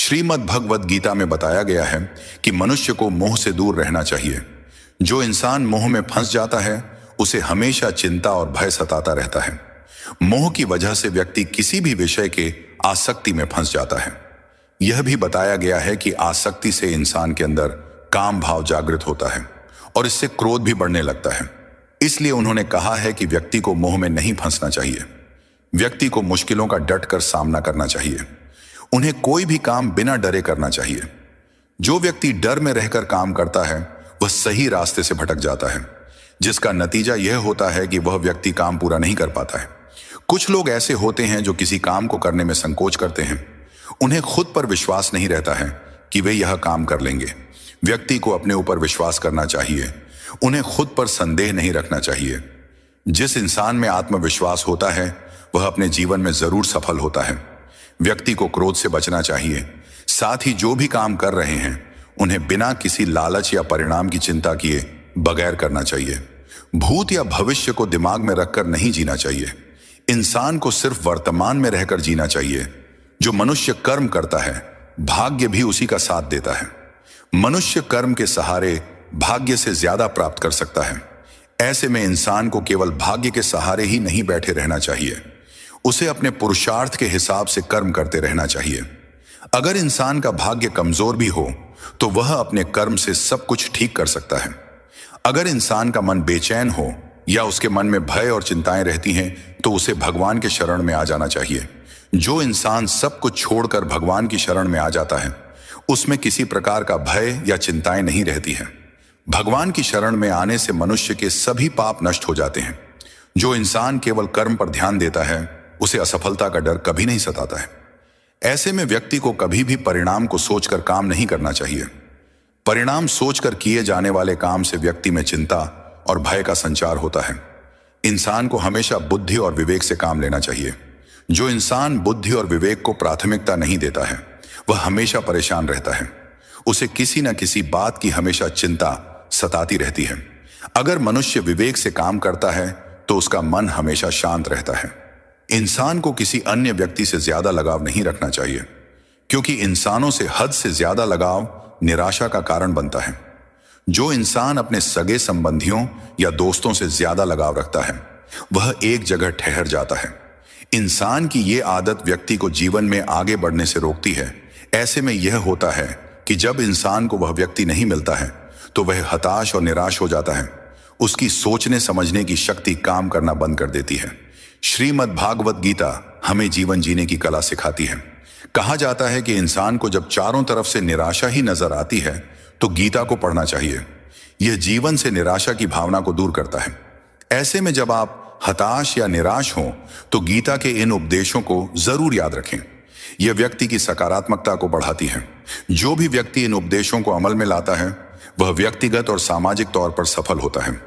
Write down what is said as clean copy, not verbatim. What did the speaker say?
श्रीमद् भगवद गीता में बताया गया है कि मनुष्य को मोह से दूर रहना चाहिए। जो इंसान मोह में फंस जाता है उसे हमेशा चिंता और भय सताता रहता है। मोह की वजह से व्यक्ति किसी भी विषय के आसक्ति में फंस जाता है। यह भी बताया गया है कि आसक्ति से इंसान के अंदर काम भाव जागृत होता है और इससे क्रोध भी बढ़ने लगता है। इसलिए उन्होंने कहा है कि व्यक्ति को मोह में नहीं फंसना चाहिए। व्यक्ति को मुश्किलों का डटकर सामना करना चाहिए। उन्हें कोई भी काम बिना डरे करना चाहिए। जो व्यक्ति डर में रहकर काम करता है वह सही रास्ते से भटक जाता है, जिसका नतीजा यह होता है कि वह व्यक्ति काम पूरा नहीं कर पाता है। कुछ लोग ऐसे होते हैं जो किसी काम को करने में संकोच करते हैं। उन्हें खुद पर विश्वास नहीं रहता है कि वे यह काम कर लेंगे। व्यक्ति को अपने ऊपर विश्वास करना चाहिए। उन्हें खुद पर संदेह नहीं रखना चाहिए। जिस इंसान में आत्मविश्वास होता है वह अपने जीवन में जरूर सफल होता है। व्यक्ति को क्रोध से बचना चाहिए। साथ ही जो भी काम कर रहे हैं उन्हें बिना किसी लालच या परिणाम की चिंता किए बगैर करना चाहिए। भूत या भविष्य को दिमाग में रखकर नहीं जीना चाहिए। इंसान को सिर्फ वर्तमान में रहकर जीना चाहिए। जो मनुष्य कर्म करता है भाग्य भी उसी का साथ देता है। मनुष्य कर्म के सहारे भाग्य से ज्यादा प्राप्त कर सकता है। ऐसे में इंसान को केवल भाग्य के सहारे ही नहीं बैठे रहना चाहिए। उसे अपने पुरुषार्थ के हिसाब से कर्म करते रहना चाहिए। अगर इंसान का भाग्य कमजोर भी हो तो वह अपने कर्म से सब कुछ ठीक कर सकता है। अगर इंसान का मन बेचैन हो या उसके मन में भय और चिंताएं रहती हैं तो उसे भगवान के शरण में आ जाना चाहिए। जो इंसान सब कुछ छोड़कर भगवान की शरण में आ जाता है उसमें किसी प्रकार का भय या चिंताएं नहीं रहती है। भगवान की शरण में आने से मनुष्य के सभी पाप नष्ट हो जाते हैं। जो इंसान केवल कर्म पर ध्यान देता है उसे असफलता का डर कभी नहीं सताता है। ऐसे में व्यक्ति को कभी भी परिणाम को सोचकर काम नहीं करना चाहिए। परिणाम सोचकर किए जाने वाले काम से व्यक्ति में चिंता और भय का संचार होता है। इंसान को हमेशा बुद्धि और विवेक से काम लेना चाहिए। जो इंसान बुद्धि और विवेक को प्राथमिकता नहीं देता है वह हमेशा परेशान रहता है। उसे किसी न किसी बात की हमेशा चिंता सताती रहती है। अगर मनुष्य विवेक से काम करता है तो उसका मन हमेशा शांत रहता है। इंसान को किसी अन्य व्यक्ति से ज्यादा लगाव नहीं रखना चाहिए, क्योंकि इंसानों से हद से ज्यादा लगाव निराशा का कारण बनता है। जो इंसान अपने सगे संबंधियों या दोस्तों से ज्यादा लगाव रखता है वह एक जगह ठहर जाता है। इंसान की ये आदत व्यक्ति को जीवन में आगे बढ़ने से रोकती है। ऐसे में यह होता है कि जब इंसान को वह व्यक्ति नहीं मिलता है तो वह हताश और निराश हो जाता है। उसकी सोचने समझने की शक्ति काम करना बंद कर देती है। श्रीमद् भागवत गीता हमें जीवन जीने की कला सिखाती है। कहा जाता है कि इंसान को जब चारों तरफ से निराशा ही नजर आती है तो गीता को पढ़ना चाहिए। यह जीवन से निराशा की भावना को दूर करता है। ऐसे में जब आप हताश या निराश हों तो गीता के इन उपदेशों को जरूर याद रखें। यह व्यक्ति की सकारात्मकता को बढ़ाती है। जो भी व्यक्ति इन उपदेशों को अमल में लाता है वह व्यक्तिगत और सामाजिक तौर पर सफल होता है।